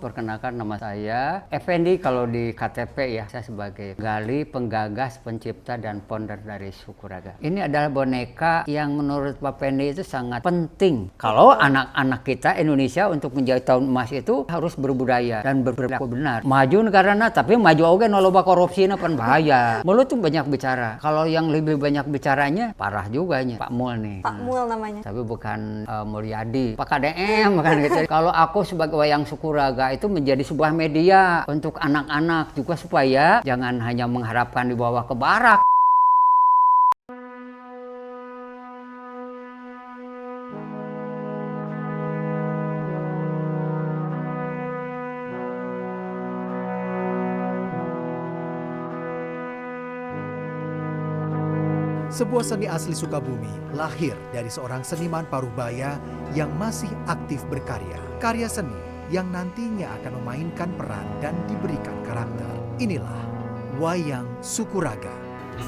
Perkenalkan, nama saya Effendi kalau di KTP ya. Saya sebagai gali, penggagas, pencipta, dan founder dari Sukuraga. Ini adalah boneka yang menurut Pak Fendi itu sangat penting. Kalau anak-anak kita Indonesia untuk menjadi tahun emas itu harus berbudaya dan berperilaku benar. Maju negarana tapi maju oge no loba korupsina pan bahaya. Mulut tuh banyak bicara. Kalau yang lebih banyak bicaranya parah juga nya Pak Mul nih. Pak Mul namanya. Tapi bukan Mulyadi, Pak KDM kan gitu. Kalau aku sebagai wayang Sukuraga itu menjadi sebuah media untuk anak-anak juga supaya jangan hanya mengharapkan dibawa ke barak. Sebuah seni asli Sukabumi lahir dari seorang seniman parubaya yang masih aktif berkarya. Karya seni yang nantinya akan memainkan peran dan diberikan karakter. Inilah Wayang Sukuraga.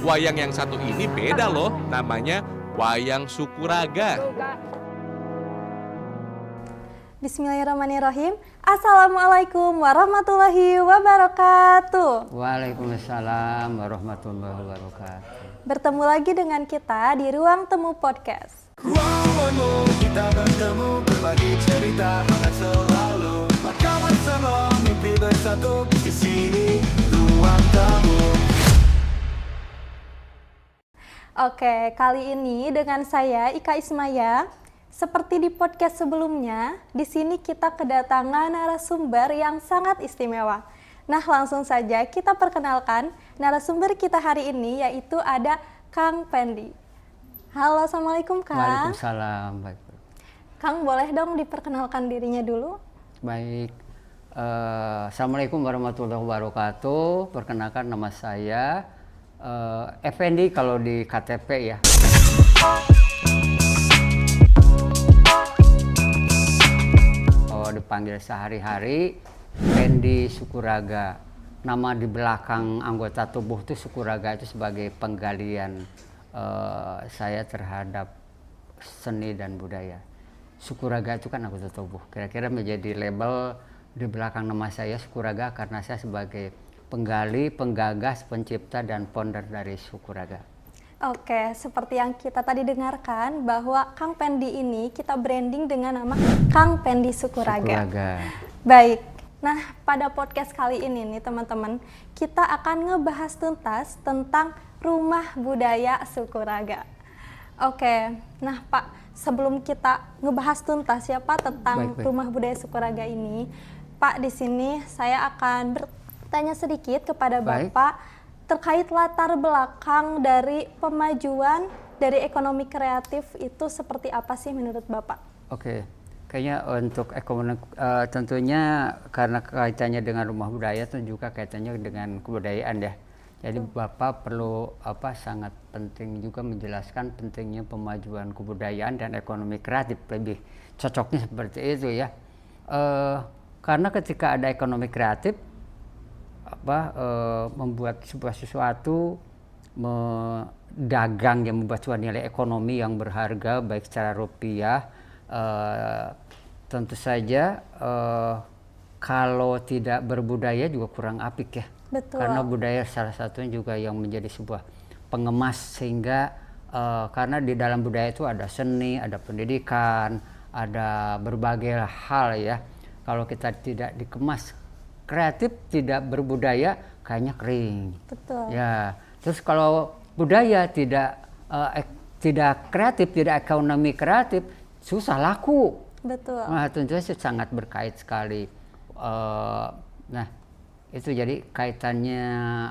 Wayang yang satu ini beda loh, namanya Wayang Sukuraga. Bismillahirrahmanirrahim. Assalamualaikum warahmatullahi wabarakatuh. Waalaikumsalam warahmatullahi wabarakatuh. Bertemu lagi dengan kita di Ruang Temu Podcast. Kita bertemu berbagi cerita hangat selalu. Maka bersama mimpi bersatu di sini Ruang Temu. Oke, kali ini dengan saya Ika Ismaya. Seperti di podcast sebelumnya, di sini kita kedatangan narasumber yang sangat istimewa. Nah, langsung saja kita perkenalkan narasumber kita hari ini, yaitu ada Kang Fendi. Halo, Assalamualaikum Kang. Waalaikumsalam. Baik. Kang, boleh dong diperkenalkan dirinya dulu? Baik. Assalamualaikum warahmatullahi wabarakatuh. Perkenalkan, nama saya Effendi kalau di KTP ya. Dipanggil sehari-hari Fendi Sukuraga. Nama di belakang anggota tubuh itu Sukuraga itu sebagai penggalian saya terhadap seni dan budaya. Sukuraga itu kan anggota tubuh. Kira-kira menjadi label di belakang nama saya Sukuraga karena saya sebagai penggali, penggagas, pencipta, dan founder dari Sukuraga. Oke, seperti yang kita tadi dengarkan bahwa Kang Fendi ini kita branding dengan nama Kang Fendi Sukuraga. Baik, nah pada podcast kali ini nih teman-teman, kita akan ngebahas tuntas tentang Rumah Budaya Sukuraga. Oke, nah Pak, sebelum kita ngebahas tuntas ya Pak tentang baik. Rumah Budaya Sukuraga ini, Pak di sini saya akan bertanya sedikit kepada Bapak terkait latar belakang dari pemajuan dari ekonomi kreatif itu seperti apa sih menurut Bapak? Oke, kayaknya untuk ekonomi tentunya karena kaitannya dengan rumah budaya itu juga kaitannya dengan kebudayaan ya. Jadi Bapak perlu sangat penting juga menjelaskan pentingnya pemajuan kebudayaan dan ekonomi kreatif, lebih cocoknya seperti itu ya. Karena ketika ada ekonomi kreatif membuat sebuah sesuatu dagang yang membuat sebuah nilai ekonomi yang berharga baik secara rupiah, tentu saja kalau tidak berbudaya juga kurang apik ya. Betul. Karena budaya salah satunya juga yang menjadi sebuah pengemas sehingga karena di dalam budaya itu ada seni, ada pendidikan, ada berbagai hal ya. Kalau kita tidak dikemas kreatif, tidak berbudaya, kayaknya kering. Betul. Ya, terus kalau budaya tidak kreatif, tidak ekonomi kreatif, susah laku. Betul. Nah, tentunya sangat berkait sekali. Nah, itu jadi kaitannya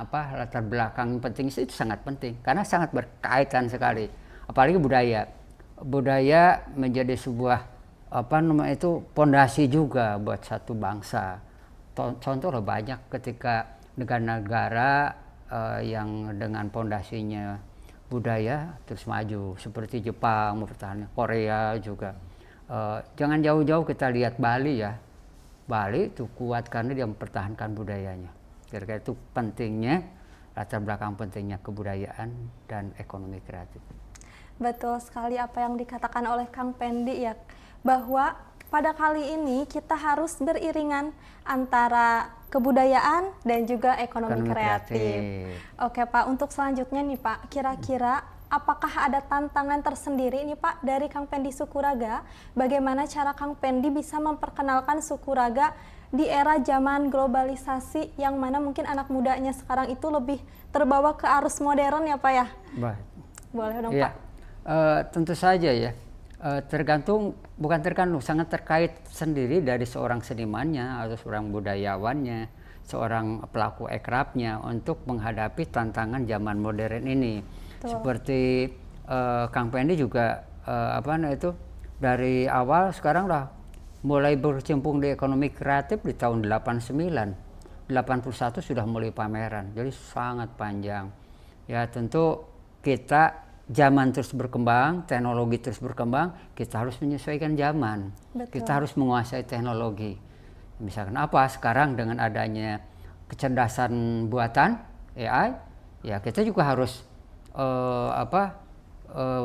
latar belakang penting itu sangat penting karena sangat berkaitan sekali. Apalagi budaya. Budaya menjadi sebuah pondasi juga buat satu bangsa. Contoh banyak ketika negara-negara yang dengan pondasinya budaya terus maju seperti Jepang mempertahankan, Korea juga. Jangan jauh-jauh kita lihat Bali ya. Bali itu kuat karena dia mempertahankan budayanya. Kira-kira itu pentingnya, latar belakang pentingnya kebudayaan dan ekonomi kreatif. Betul sekali apa yang dikatakan oleh Kang Fendi ya, bahwa pada kali ini kita harus beriringan antara kebudayaan dan juga ekonomi kreatif. Oke Pak, untuk selanjutnya nih Pak, kira-kira apakah ada tantangan tersendiri nih Pak dari Kang Pendi Sukuraga? Bagaimana cara Kang Pendi bisa memperkenalkan Sukuraga di era zaman globalisasi yang mana mungkin anak mudanya sekarang itu lebih terbawa ke arus modern ya Pak ya? Baik. Boleh dong Ya, Pak. tentu saja ya. Bukan tergantung, sangat terkait sendiri dari seorang senimannya atau seorang budayawannya, seorang pelaku ekrabnya untuk menghadapi tantangan zaman modern ini. Betul. Seperti Kang Pendi juga dari awal sekarang lah mulai berkecimpung di ekonomi kreatif di tahun 89. 81 sudah mulai pameran, jadi sangat panjang. Ya tentu kita zaman terus berkembang, teknologi terus berkembang, kita harus menyesuaikan zaman. Betul. Kita harus menguasai teknologi. Misalkan apa sekarang dengan adanya kecerdasan buatan AI, ya kita juga harus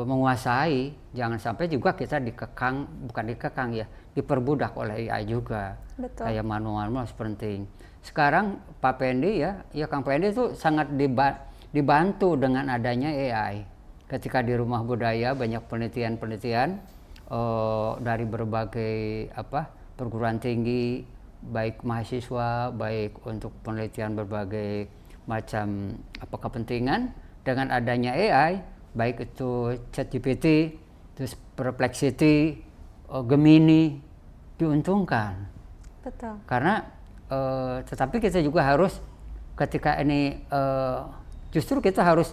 menguasai. Jangan sampai juga kita diperbudak oleh AI juga. Betul. Kayak manual penting. Sekarang Pak Pendi ya Kang Pendi itu sangat dibantu dengan adanya AI. Ketika di Rumah Budaya banyak penelitian-penelitian dari berbagai perguruan tinggi, baik mahasiswa, baik untuk penelitian berbagai macam kepentingan. Dengan adanya AI, baik itu ChatGPT, terus Perplexity, Gemini, diuntungkan. Betul. Karena tetapi kita juga harus ketika ini justru kita harus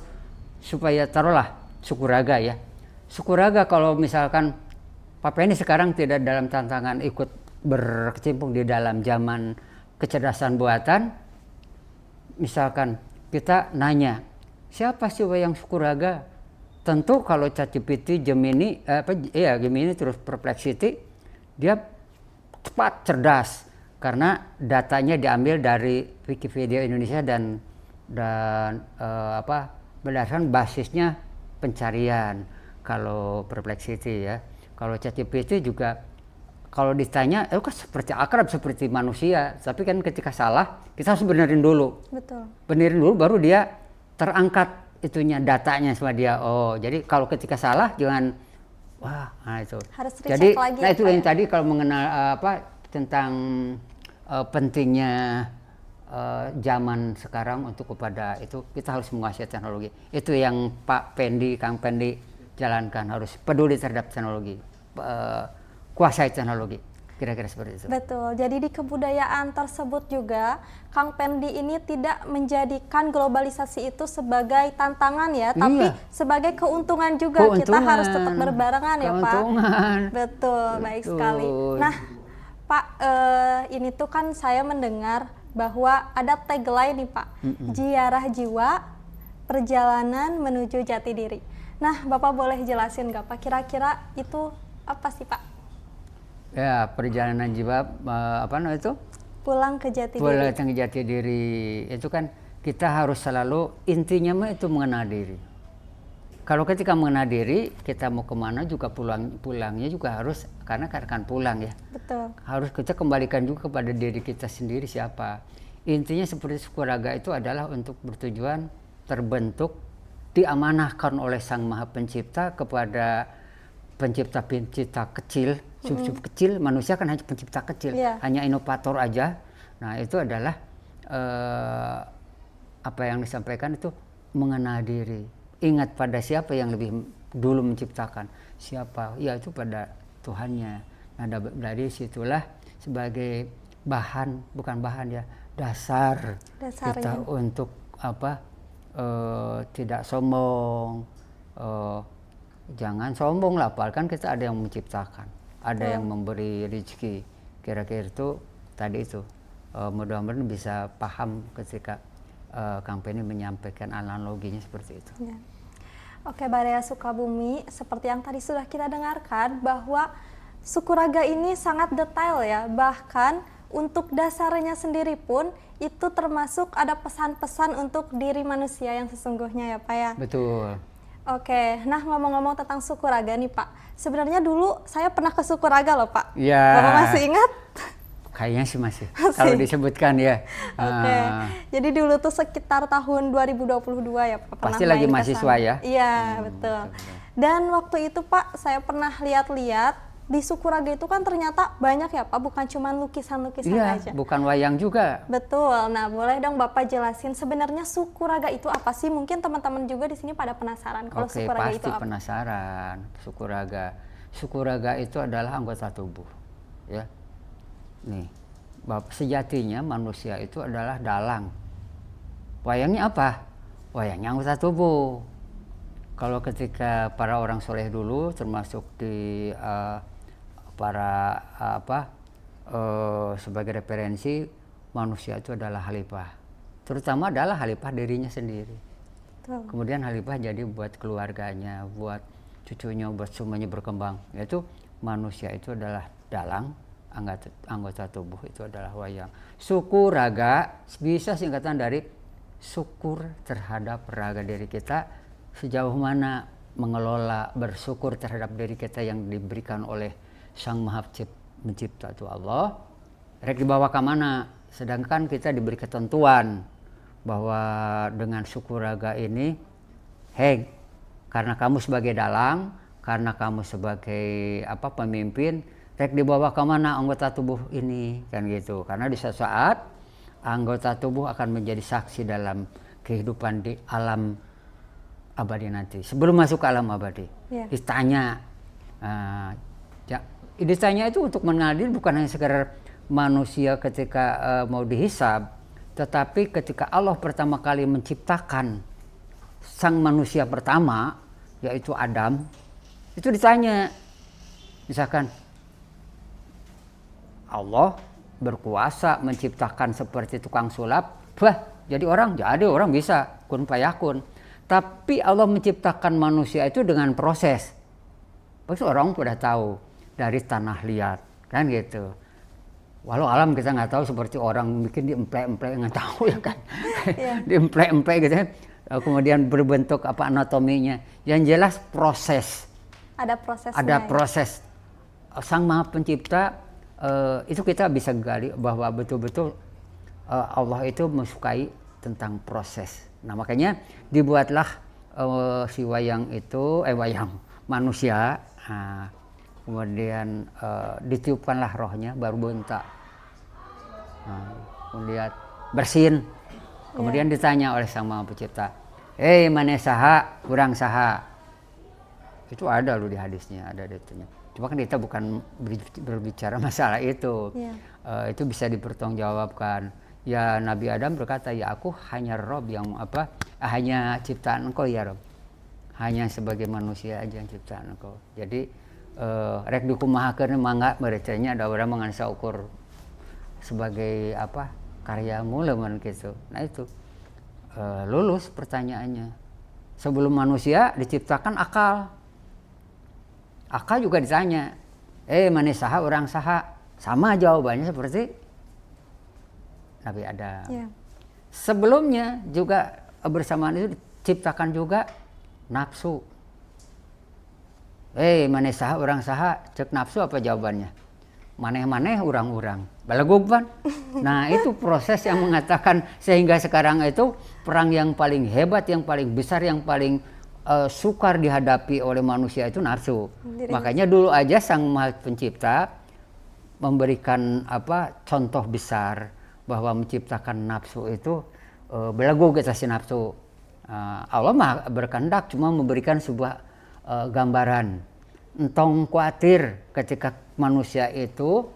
supaya taruhlah Sukuraga ya. Sukuraga kalau misalkan Papa ini sekarang tidak dalam tantangan ikut berkecimpung di dalam zaman kecerdasan buatan, misalkan kita nanya, siapa sih wayang Sukuraga? Tentu kalau ChatGPT, Gemini terus Perplexity, dia cepat, cerdas karena datanya diambil dari Wikipedia Indonesia dan berdasarkan basisnya pencarian. Kalau Perplexity ya, kalau ChatGPT juga kalau ditanya kan seperti akrab seperti manusia, tapi kan ketika salah kita harus benerin dulu. Betul. Benerin dulu baru dia terangkat itunya datanya sama dia. Oh, jadi kalau ketika salah jangan itu. Harus Jadi recheck lagi. itu yang tadi kalau mengenal tentang pentingnya zaman sekarang untuk kepada itu kita harus menguasai teknologi. Itu yang Pak Pendi, Kang Pendi jalankan, harus peduli terhadap teknologi, kuasai teknologi. Kira-kira seperti itu. Betul. Jadi di kebudayaan tersebut juga Kang Pendi ini tidak menjadikan globalisasi itu sebagai tantangan ya, tapi sebagai keuntungan juga. Kita harus tetap berbarengan ya Pak. Betul, baik sekali. Nah Pak, ini tuh kan saya mendengar bahwa ada tagline nih Pak, Ziarah Jiwa, Perjalanan Menuju Jati Diri. Nah Bapak boleh jelasin nggak Pak, kira-kira itu apa sih Pak? Ya, perjalanan jiwa Pulang ke Jati Diri. Pulang ke Jati Diri itu kan kita harus selalu intinya itu mengenal diri. Kalau ketika mengenal diri, kita mau kemana juga pulangnya juga harus karena akan pulang ya. Betul. Harus kita kembalikan juga kepada diri kita sendiri siapa. Intinya seperti Sukuraga itu adalah untuk bertujuan terbentuk, diamanahkan oleh Sang Maha Pencipta kepada pencipta kecil, sub kecil. Manusia kan hanya pencipta kecil, hanya inovator aja. Nah itu adalah apa yang disampaikan itu mengenal diri. Ingat pada siapa yang lebih dulu menciptakan. Siapa? Ya itu pada Tuhannya. Nah dari situlah sebagai dasar kita untuk tidak sombong. Jangan sombong lah, kan kita ada yang menciptakan, ada yang memberi rezeki. Kira-kira itu tadi itu. Mudah-mudahan bisa paham ketika Kang Pendi menyampaikan analoginya seperti itu. Ya. Oke, Badaya Sukabumi, seperti yang tadi sudah kita dengarkan bahwa Sukuraga ini sangat detail ya, bahkan untuk dasarnya sendiri pun itu termasuk ada pesan-pesan untuk diri manusia yang sesungguhnya ya Pak ya. Betul. Oke, nah ngomong-ngomong tentang Sukuraga nih Pak, sebenarnya dulu saya pernah ke Sukuraga loh Pak. Iya. Bapak masih ingat? Kayaknya sih masih. Kalau disebutkan ya. Oke, jadi dulu tuh sekitar tahun 2022 ya Pak. Pernah Pasti lagi main ke mahasiswa sana. ya? Iya, betul. Dan waktu itu Pak, saya pernah lihat-lihat di Sukuraga itu kan ternyata banyak ya Pak, bukan cuma lukisan-lukisan Iya, aja. bukan wayang juga. Betul. Nah, boleh dong Bapak jelasin sebenarnya Sukuraga itu apa sih? Mungkin teman-teman juga di sini pada penasaran kalau Oke, Sukuraga pasti itu apa. penasaran. Sukuraga. Sukuraga itu adalah anggota tubuh. Ya. Nih, sejatinya manusia itu adalah dalang. Wayangnya apa? Wayangnya anggota tubuh. Kalau ketika para orang soleh dulu, termasuk di sebagai referensi, manusia itu adalah khalifah. Terutama adalah khalifah dirinya sendiri. Betul. Kemudian khalifah jadi buat keluarganya, buat cucunya, buat semuanya berkembang. Yaitu manusia itu adalah dalang, anggota tubuh itu adalah wayang. Sukuraga bisa singkatan dari syukur terhadap raga diri kita, sejauh mana mengelola bersyukur terhadap diri kita yang diberikan oleh Sang Maha Pencipta itu Allah. Rek dibawa ke mana? Sedangkan kita diberi ketentuan bahwa dengan sukuraga ini, hei, karena kamu sebagai dalang, karena kamu sebagai pemimpin, rek dibawa ke mana anggota tubuh ini, kan gitu. Karena di suatu saat anggota tubuh akan menjadi saksi dalam kehidupan di alam abadi nanti. Sebelum masuk ke alam abadi, ditanya. Ditanya itu untuk mengadil, bukan hanya sekedar manusia ketika mau dihisab, tetapi ketika Allah pertama kali menciptakan sang manusia pertama, yaitu Adam, itu ditanya, misalkan Allah berkuasa menciptakan seperti tukang sulap, jadi orang bisa, kun fayakun. Tapi Allah menciptakan manusia itu dengan proses. Pasti orang sudah tahu dari tanah liat, kan gitu. Walau alam kita nggak tahu, seperti orang bikin diemplek-emplek, nggak tahu ya kan. Diemplek-emplek gitu ya. Kemudian berbentuk anatominya. Yang jelas proses. Ada prosesnya. Ada proses. Sang Maha Pencipta, itu kita bisa gali bahwa betul-betul Allah itu menyukai tentang proses. Nah makanya dibuatlah si wayang itu, wayang manusia. Kemudian ditiupkanlah rohnya, baru bentak. Kemudian bersin. Kemudian ditanya oleh Sang Maha Pencipta, mana saha, kurang saha. Itu ada loh di hadisnya, ada ditunya. Cuma kan kita bukan berbicara masalah itu. Itu bisa dipertanggungjawabkan. Ya Nabi Adam berkata, ya aku hanya Rob yang hanya ciptaan engkau ya Rob. Hanya sebagai manusia aja yang ciptaan engkau. Jadi rek dikumahakeun mangga merecanya ada orang mengansa ukur sebagai karyamu leman gitu. Nah itu lulus pertanyaannya. Sebelum manusia diciptakan akal. Akal juga ditanya, mana saha orang saha. Sama jawabannya seperti Nabi Adam. Sebelumnya juga bersamaan itu diciptakan juga nafsu. Maneh saha orang saha, cek nafsu apa jawabannya? Maneh-maneh urang-urang. Balagugban. Nah itu proses yang mengatakan sehingga sekarang itu perang yang paling hebat, yang paling besar, yang paling sukar dihadapi oleh manusia itu nafsu. Makanya dulu aja Sang Maha Pencipta memberikan contoh besar bahwa menciptakan nafsu itu belagu kita si nafsu. Allah mah berkehendak cuma memberikan sebuah gambaran. Entong khawatir ketika manusia itu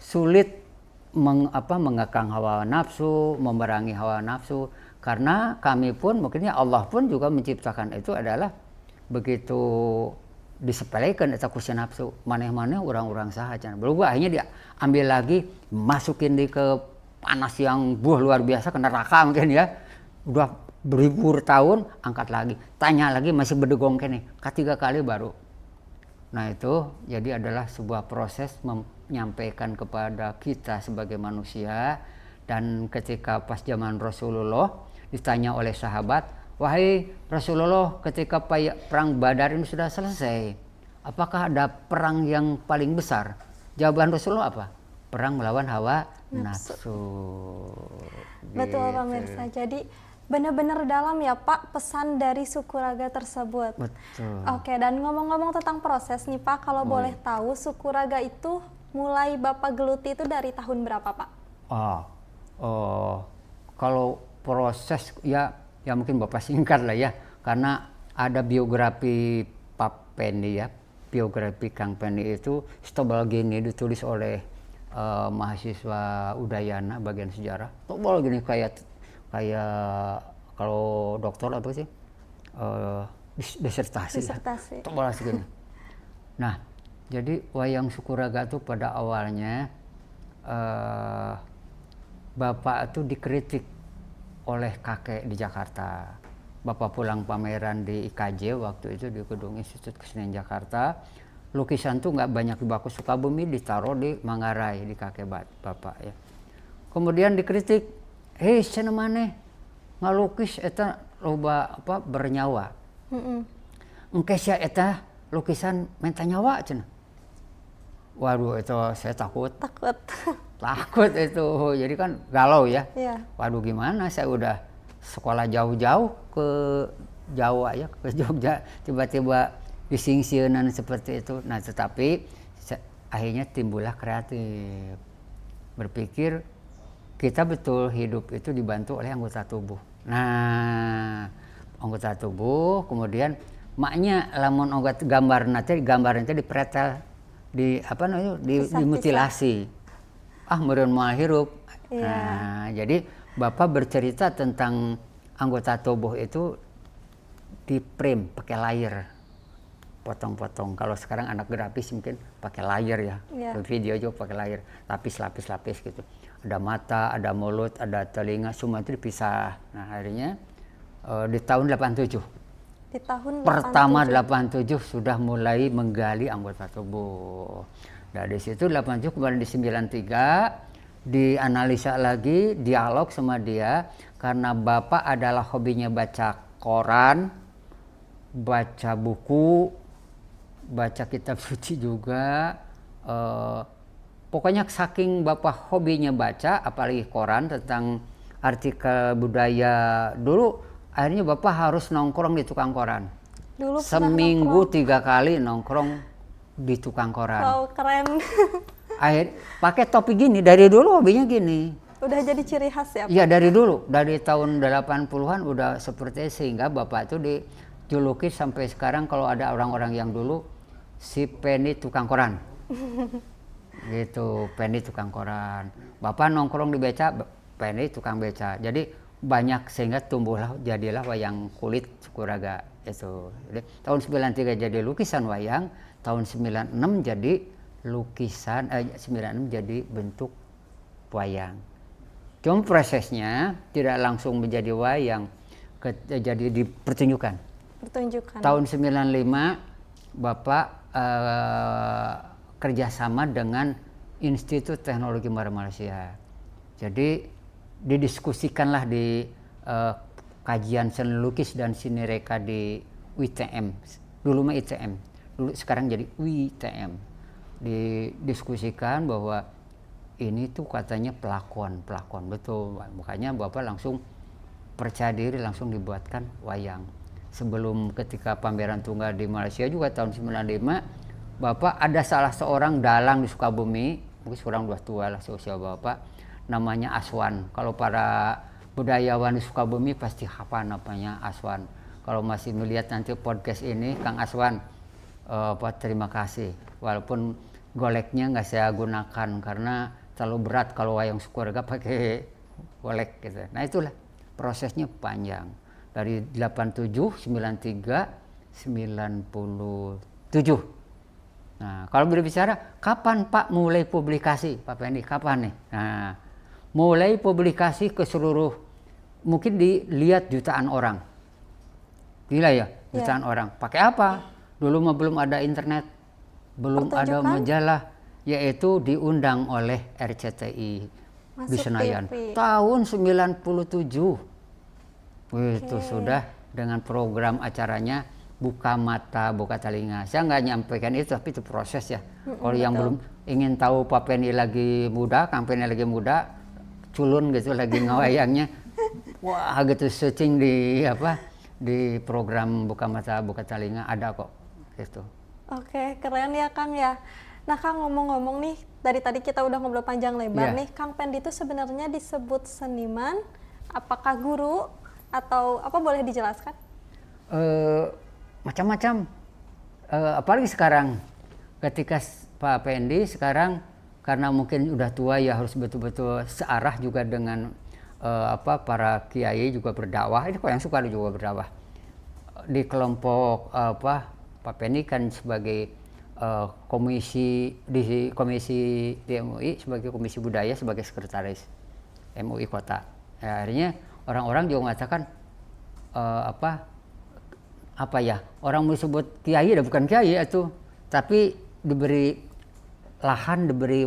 sulit mengekang hawa nafsu, memerangi hawa nafsu. Karena kami pun, mungkinnya Allah pun juga menciptakan itu adalah begitu disepelekan eta kusi nafsu. Maneh-maneh orang-orang saha cenah. Berubah akhirnya diambil lagi, masukin di ke panas yang luar biasa, ke neraka mungkin ya. Udah beribu tahun, angkat lagi. Tanya lagi, masih berdegong kene. Ketiga kali baru. Nah itu jadi adalah sebuah proses menyampaikan kepada kita sebagai manusia. Dan ketika pas zaman Rasulullah ditanya oleh sahabat, wahai Rasulullah, ketika perang Badar ini sudah selesai, apakah ada perang yang paling besar? Jawaban Rasulullah apa? Perang melawan hawa nafsu. Betul Gitu. pemirsa. Jadi benar-benar dalam ya Pak pesan dari Sukuraga tersebut. Betul. Oke, dan ngomong-ngomong tentang proses nih Pak, kalau boleh tahu Sukuraga itu mulai Bapak geluti itu dari tahun berapa Pak? Kalau proses ya mungkin Bapak singkat lah ya, karena ada biografi Pak Pendi ya, biografi Kang Pendi itu setebal gini ditulis oleh mahasiswa Udayana bagian sejarah, tebal gini kayak kalau dokter apa sih disertasi. Tebal segini. Nah, jadi wayang Sukuraga itu pada awalnya Bapak itu dikritik oleh kakek di Jakarta. Bapak pulang pameran di IKJ waktu itu di Gedung Institut Kesenian Jakarta. Lukisan tuh nggak banyak di Baku Sukabumi, ditaruh di Manggarai di kakek Bapak ya. Kemudian dikritik, hei cenah maneh ngalukis eta loba apa bernyawa. Engke sia eta lukisan menta nyawa cenah. Waduh itu saya takut itu, jadi kan galau ya. Waduh gimana, saya udah sekolah jauh-jauh ke Jawa ya, ke Jogja, tiba-tiba disingsieunan seperti itu. Nah tetapi akhirnya timbullah kreatif, berpikir kita betul hidup itu dibantu oleh anggota tubuh. Nah anggota tubuh, kemudian maknya lamun ogat gambar nanti dipretel, dimutilasi. Meureun moal hirup. Nah, jadi Bapak bercerita tentang anggota tubuh itu di frame pakai layer. Potong-potong. Kalau sekarang anak grafis mungkin pakai layer ya. Video juga pakai layer, lapis-lapis gitu. Ada mata, ada mulut, ada telinga, semua itu dipisah. Nah, akhirnya di tahun 87. Di tahun Pertama 87 sudah mulai menggali anggota tubuh. Nah di situ 87 kemudian di 93 dianalisa lagi, dialog sama dia karena Bapak adalah hobinya baca koran, baca buku, baca kitab suci juga. Pokoknya saking Bapak hobinya baca, apalagi koran tentang artikel budaya dulu. Akhirnya Bapak harus nongkrong di tukang koran. Dulu seminggu 3 kali nongkrong di tukang koran. Wow, keren. Pakai topi gini, dari dulu hobinya gini. Udah jadi ciri khas ya Pak? Iya dari dulu, dari tahun 80-an udah seperti itu, sehingga Bapak itu dijuluki sampai sekarang kalau ada orang-orang yang dulu si Penny tukang koran. Gitu, Penny tukang koran. Bapak nongkrong di beca, Penny tukang beca. Jadi banyak sehingga jadilah wayang kulit Sukuraga itu. Jadi, tahun 93 jadi lukisan wayang, tahun 96 jadi lukisan 96 jadi bentuk wayang. Cuma prosesnya tidak langsung menjadi wayang, jadi dipertunjukkan. Tahun 95 Bapak kerjasama dengan Institut Teknologi Malaysia. Jadi didiskusikanlah di kajian seni lukis dan seni reka di UITM. Dulu mah ITM, dulu sekarang jadi UITM. Didiskusikan bahwa ini tuh katanya pelakon betul. Makanya Bapak langsung percaya diri, langsung dibuatkan wayang. Sebelum ketika pameran tunggal di Malaysia juga tahun 95, Bapak ada salah seorang dalang di Sukabumi, mungkin seorang udah tua lah seusia Bapak, namanya Aswan. Kalau para budayawan di Sukabumi pasti hafal namanya Aswan. Kalau masih melihat nanti podcast ini, Kang Aswan, terima kasih. Walaupun goleknya nggak saya gunakan karena terlalu berat kalau wayang Sukuraga pakai golek gitu. Nah itulah prosesnya panjang dari 87, 93, 97. Nah kalau berbicara kapan Pak mulai publikasi, Pak Pendi kapan nih? Nah mulai publikasi ke seluruh, mungkin dilihat jutaan orang. Gila ya, jutaan orang. Pakai apa? Dulu mah belum ada internet, belum ada majalah, yaitu diundang oleh RCTI di Senayan. Tahun 97. Itu sudah dengan program acaranya buka mata, buka telinga. Saya nggak nyampaikan itu, tapi itu proses ya. Kalau yang belum ingin tahu Pak Pendi lagi muda, Kang Pendi lagi muda, culun gitu lagi ngawayangnya, wah gitu searching di program buka mata, buka telinga ada kok gitu. Oke, keren ya Kang ya. Nah Kang, ngomong-ngomong nih, dari tadi kita udah ngobrol panjang lebar nih, Kang Pendi itu sebenarnya disebut seniman, apakah guru atau apa, boleh dijelaskan? Macam-macam, apalagi sekarang ketika Pak Pendi sekarang karena mungkin udah tua ya, harus betul-betul searah juga dengan para kiai juga berdakwah. Ini kok yang suka juga berdakwah di kelompok Pak Pendi kan sebagai komisi di MUI, sebagai komisi budaya, sebagai sekretaris MUI kota. Ya, akhirnya orang-orang juga mengatakan orang mau disebut kiai, dan bukan kiai itu, tapi diberi lahan, diberi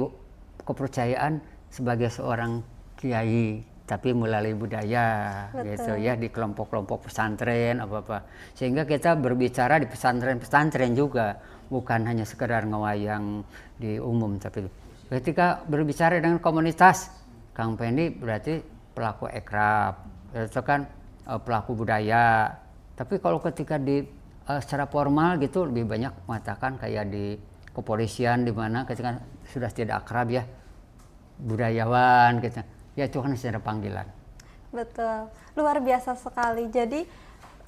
kepercayaan sebagai seorang kiai, tapi melalui budaya. Betul. Gitu ya, di kelompok-kelompok pesantren apa-apa. Sehingga kita berbicara di pesantren-pesantren juga, bukan hanya sekedar ngewayang di umum, tapi ketika berbicara dengan komunitas, Kang Pendi berarti pelaku ekraf, itu kan pelaku budaya. Tapi kalau ketika secara formal gitu lebih banyak mengatakan kayak di kepolisian, di mana ketika sudah tidak akrab ya, budayawan gitu. Ya itu kan secara panggilan. Betul, luar biasa sekali. Jadi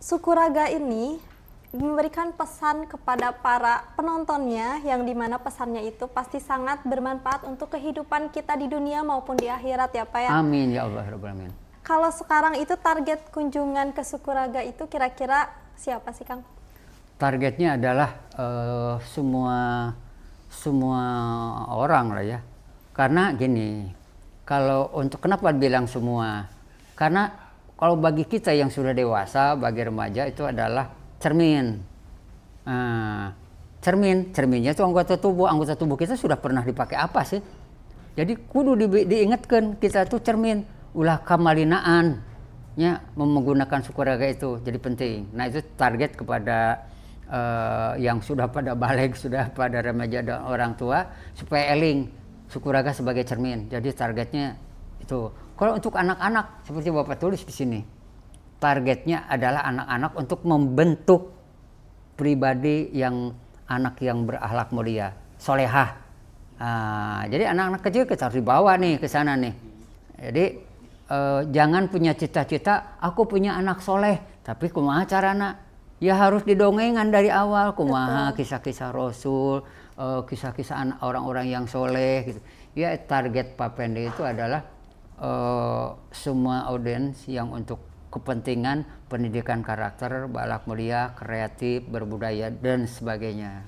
Sukuraga ini memberikan pesan kepada para penontonnya, yang dimana pesannya itu pasti sangat bermanfaat untuk kehidupan kita di dunia maupun di akhirat ya Pak ya. Amin ya Allah Rabbal Alamin. Kalau sekarang itu target kunjungan ke Sukuraga itu kira-kira siapa sih Kang? Targetnya adalah semua orang lah ya. Karena gini, kalau untuk kenapa bilang semua? Karena kalau bagi kita yang sudah dewasa, bagi remaja itu adalah cermin. Cerminnya itu anggota tubuh kita sudah pernah dipakai apa sih? Jadi kudu diingatkan kita tuh cermin, ulah kamalinaan nya menggunakan Sukuraga itu jadi penting. Nah itu target kepada yang sudah pada balik, sudah pada remaja dan orang tua, supaya eling Sukuraga sebagai cermin. Jadi targetnya itu. Kalau untuk anak-anak seperti Bapak tulis di sini, targetnya adalah anak-anak untuk membentuk pribadi yang anak yang berakhlak mulia, solehah. Jadi anak-anak kecil kita harus dibawa nih ke sana nih. Jadi jangan punya cita-cita aku punya anak soleh, tapi kumaha carana? Ya harus didongengan dari awal, kumaha kisah-kisah Rasul, kisah-kisah orang-orang yang soleh gitu. Ya target Pak Pendi itu adalah semua audiens yang untuk kepentingan pendidikan karakter, berakhlak mulia, kreatif, berbudaya dan sebagainya.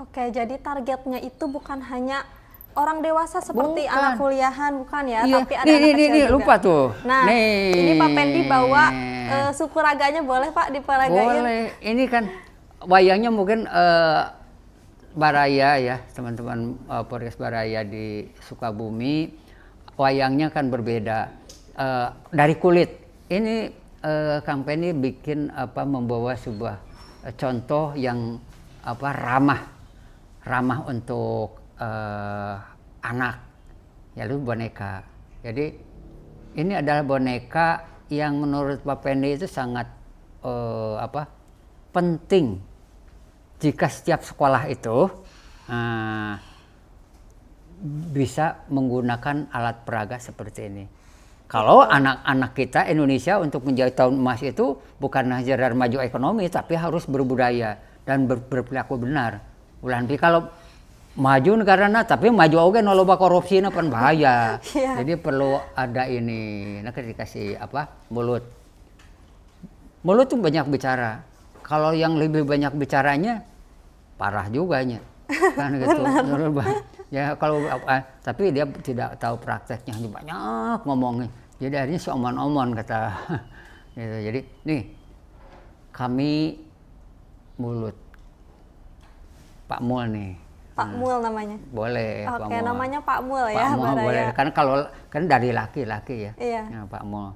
Oke, jadi targetnya itu bukan hanya orang dewasa seperti anak kuliahan, bukan ya, iya. Tapi ada anak kecil juga. Lupa tuh. Nah, ini Pak Pendi bawa Sukuraganya, boleh Pak diperagain? Boleh. Ini kan wayangnya mungkin Baraya ya, teman-teman podcast Baraya di Sukabumi. Wayangnya kan berbeda dari kulit. Ini Kang Pendi bikin membawa sebuah contoh yang ramah untuk anak, yaitu boneka. Jadi ini adalah boneka yang menurut Pak Pendi itu sangat penting jika setiap sekolah itu bisa menggunakan alat peraga seperti ini. Kalau anak-anak kita Indonesia untuk menjadi tahun emas itu bukan hanya maju ekonomi, tapi harus berbudaya dan berperilaku benar. Ulah nanti kalau maju negarana tapi maju oge no loba korupsi na pan bahaya. Yeah. Jadi perlu ada ini. Nah dikasih mulut. Mulut tuh banyak bicara. Kalau yang lebih banyak bicaranya parah juga nya. Kan gitu. Ya kalau tapi dia tidak tahu prakteknya, hanya banyak ngomongnya. Jadi akhirnya si omon-omon kata. Gitu. Jadi nih kami mulut. Pak Mul nih. Pak Mul namanya. Boleh. Oke, namanya Pak Mul ya. Pak Mul boleh. Karena kalau kan dari laki-laki ya. Iya. Ya, Pak Mul.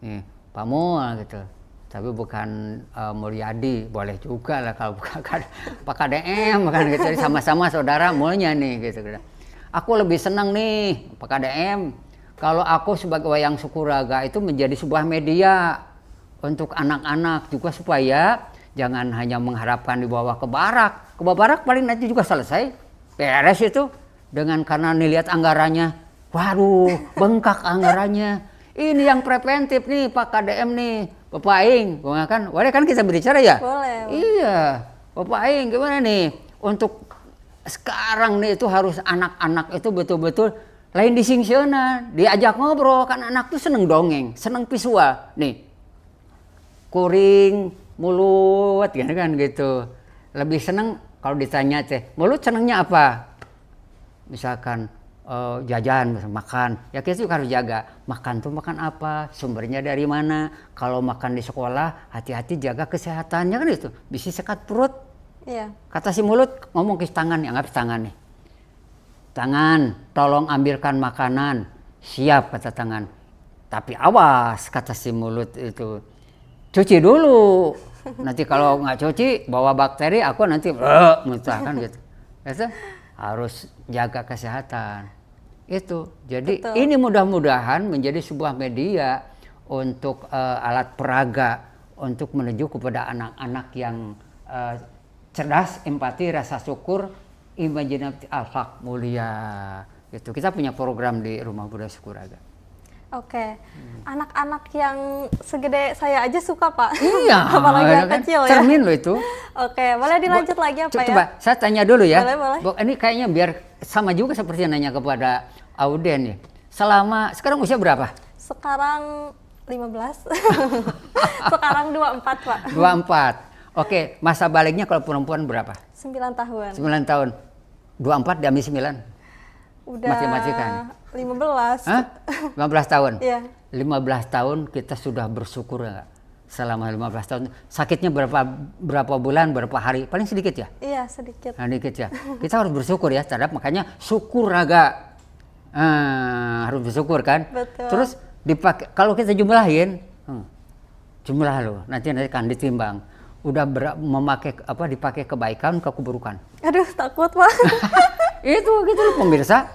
Nih, Pak Mul gitu. tapi bukan Mulyadi, boleh juga lah kalau bukan Pak KDM kan gitu, jadi sama-sama saudara mulnya nih gitu. Aku lebih senang nih Pak KDM kalau aku sebagai Wayang Sukuraga itu menjadi sebuah media untuk anak-anak juga supaya jangan hanya mengharapkan dibawa ke barak. Ke barak paling nanti juga selesai, beres itu. Dengan karena nih lihat anggarannya, waduh bengkak anggarannya. Ini yang preventif nih Pak KDM nih, Bapak Aing, kan? Boleh kan kita berbicara ya? Boleh. Iya, Bapak Aing gimana nih? Untuk sekarang nih itu harus anak-anak itu betul-betul lain disingsiona, diajak ngobrol kan anak tuh seneng dongeng, seneng visual nih. Kuring, mulut kan gitu. Lebih seneng kalau ditanya teh, mulut senengnya apa? Misalkan jajan, makan, ya kita juga harus jaga. Makan tuh makan apa? Sumbernya dari mana? Kalau makan di sekolah, hati-hati jaga kesehatannya kan itu. Bisa sekat perut. Iya. Kata si mulut ngomong ke tangan, anggap tangan nih. Tangan, tolong ambilkan makanan. Siap kata tangan. Tapi awas kata si mulut itu. Cuci dulu. Nanti kalau nggak cuci, bawa bakteri, aku nanti muntah kan gitu. Itu harus jaga kesehatan. Itu. Jadi Betul. ini mudah-mudahan menjadi sebuah media untuk alat peraga untuk menuju kepada anak-anak yang cerdas, empati, rasa syukur, imajinatif, akhlak mulia. Gitu. Kita punya program di Rumah Budaya Sukuraga. Oke, anak-anak yang segede saya aja suka Pak. Iya, apalagi yang kan? kecil ya. Cermin loh itu. Oke, boleh dilanjut lagi apa ya? Coba saya tanya dulu ya. Boleh. Ini kayaknya biar sama juga seperti yang nanya kepada Auden nih. Sekarang usia berapa? Sekarang 15. Sekarang 24 Pak. 24. Oke, masa baliknya kalau perempuan berapa? 9 tahun. 9 tahun. 24 diambil 9. Udah Mati-matikan. 15. Hah? 15 tahun? Iya. 15 tahun kita sudah bersyukur enggak? Selama 15 tahun. Sakitnya berapa bulan, berapa hari? Paling sedikit ya? Iya, sedikit. Nah, dikit ya. Kita harus bersyukur ya terhadap, makanya Sukuraga. Harus bersyukur kan? Betul. Terus dipakai, kalau kita jumlahin, jumlah loh, nanti akan ditimbang. Udah dipakai kebaikan ke keburukan. Aduh, takut Pak. Itu gitu loh pemirsa.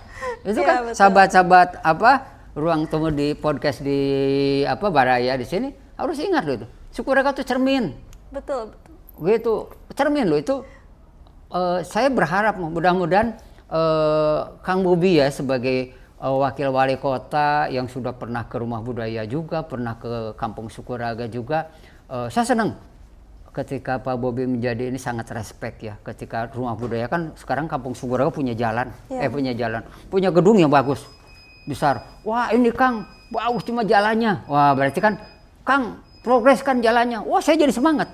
Itu Iya, kan betul. sahabat-sahabat ruang temu di podcast di Baraya di sini harus ingat loh itu. Sukuraga itu cermin. Betul. Gitu, cermin loh itu. Saya berharap mudah-mudahan Kang Bobi ya sebagai wakil wali kota yang sudah pernah ke Rumah Budaya juga, pernah ke Kampung Sukuraga juga. Saya senang ketika Pak Bobi menjadi ini, sangat respect ya. Ketika Rumah Budaya kan sekarang Kampung Sukuraga punya jalan, punya gedung yang bagus, besar. Wah ini Kang, bagus cuma jalannya. Wah berarti kan Kang progres kan jalannya. Wah saya jadi semangat.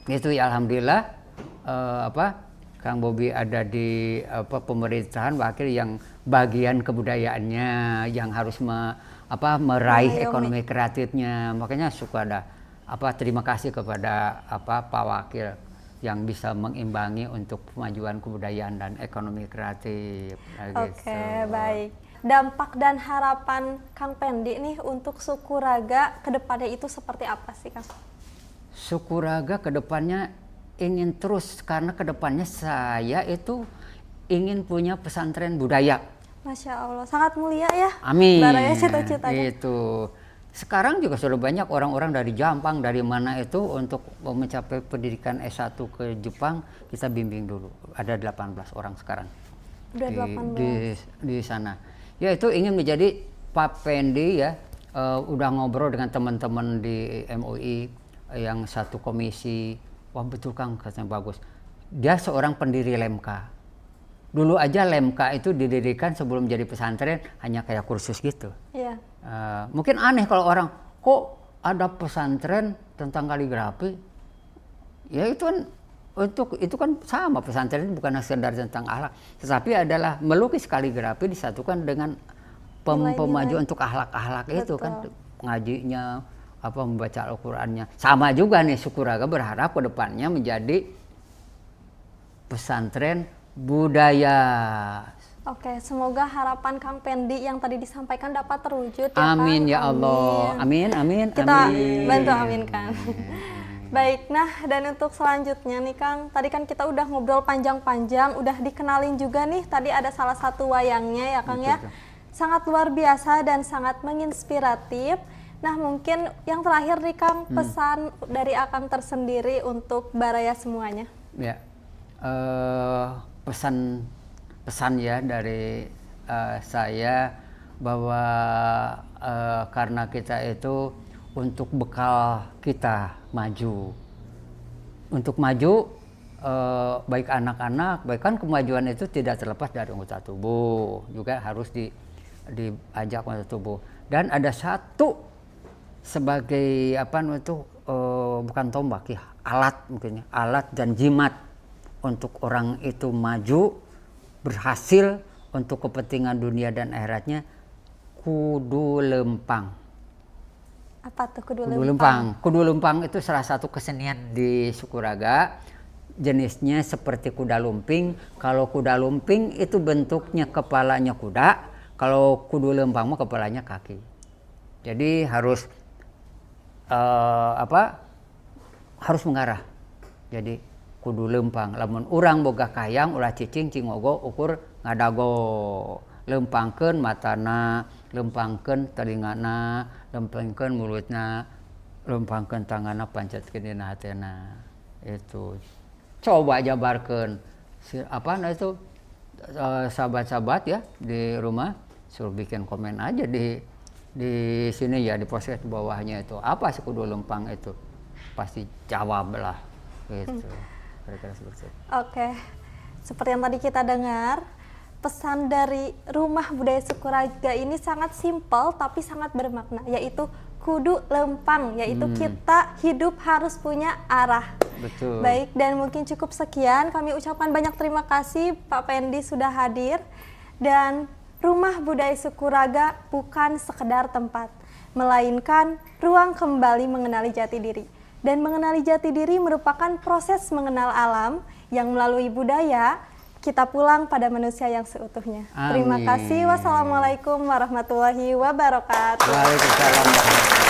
Gitu ya alhamdulillah. Kang Bobi ada di pemerintahan wakil yang bagian kebudayaannya yang harus meraih ekonomi kreatifnya. Makanya suka ada terima kasih kepada Pak Wakil yang bisa mengimbangi untuk kemajuan kebudayaan dan ekonomi kreatif. Oke, baik. Dampak dan harapan Kang Pendi nih untuk Sukuraga ke depannya itu seperti apa sih Kang? Sukuraga ke depannya ingin terus, karena ke depannya saya itu ingin punya pesantren budaya. Masya Allah, sangat mulia ya. Amin. Baraya cita-citanya. Itu. Sekarang juga sudah banyak orang-orang dari Jampang, dari mana itu untuk mencapai pendidikan S1 ke Jepang, kita bimbing dulu. Ada 18 orang sekarang. Udah 18. Di sana. Ya itu ingin menjadi Pak Pendi ya, udah ngobrol dengan teman-teman di MUI yang satu komisi. Wah betul Kang, katanya bagus. Dia seorang pendiri Lemka. Dulu aja Lemka itu didirikan sebelum jadi pesantren hanya kayak kursus gitu. Iya. Mungkin aneh kalau orang, kok ada pesantren tentang kaligrafi? Ya itu kan sama, pesantren bukan sekedar tentang akhlak, tetapi adalah melukis kaligrafi disatukan dengan pemajuan untuk akhlak-akhlak itu kan, ngajinya, membaca Al-Qur'annya. Sama juga nih Sukuraga berharap ke depannya menjadi pesantren budaya. Oke, semoga harapan Kang Pendi yang tadi disampaikan dapat terwujud ya, Amin Kang. ya Allah. Amin, amin, Kita amin. bantu aminkan. Baik, nah dan untuk selanjutnya nih Kang, tadi kan kita udah ngobrol panjang-panjang, udah dikenalin juga nih, tadi ada salah satu wayangnya ya Kang ya. Betul. Sangat luar biasa dan sangat menginspiratif. Nah mungkin yang terakhir nih Kang, pesan dari Akang tersendiri untuk Baraya semuanya. Ya, pesan ya dari saya bahwa karena kita itu untuk bekal kita maju, untuk maju baik anak-anak, baik kan kemajuan itu tidak terlepas dari anggota tubuh, juga harus diajak anggota tubuh. Dan ada satu sebagai bukan tombak ya, alat mungkin ya, alat dan jimat untuk orang itu maju berhasil untuk kepentingan dunia dan akhiratnya, kudu lempang. Apa tuh kudu Kudu lempang? lempang. Kudu lempang itu salah satu kesenian di Sukuraga. Jenisnya seperti kuda lumping. Kalau kuda lumping itu bentuknya kepalanya kuda. Kalau kudu lempang mah kepalanya kaki. Jadi harus harus mengarah. Jadi kudu lempang. Lamun urang boga kayang ulah cicing cingogo ukur ngadago. Lempangkeun matana, lempangkeun telingana, lempangkeun mulutna, lempangkeun tangana pancetkeun dina hatena. Itu. Coba jabarkeun. Itu sahabat-sahabat ya di rumah suruh bikin komen aja di sini ya, di podcast bawahnya itu. Apa sih kudu lempang itu? Pasti jawab lah. Gitu. Kira-kira seperti itu. Oke, seperti yang tadi kita dengar, pesan dari Rumah Budaya Sukuraga ini sangat simpel tapi sangat bermakna, yaitu kudu lempang, yaitu kita hidup harus punya arah. Betul. Baik, dan mungkin cukup sekian. Kami ucapkan banyak terima kasih Pak Pendi sudah hadir. Dan Rumah Budaya Sukuraga bukan sekedar tempat, melainkan ruang kembali mengenali jati diri. Dan mengenali jati diri merupakan proses mengenal alam yang melalui budaya kita pulang pada manusia yang seutuhnya. Amin. Terima kasih. Wassalamualaikum warahmatullahi wabarakatuh. Waalaikumsalam warahmatullahi wabarakatuh.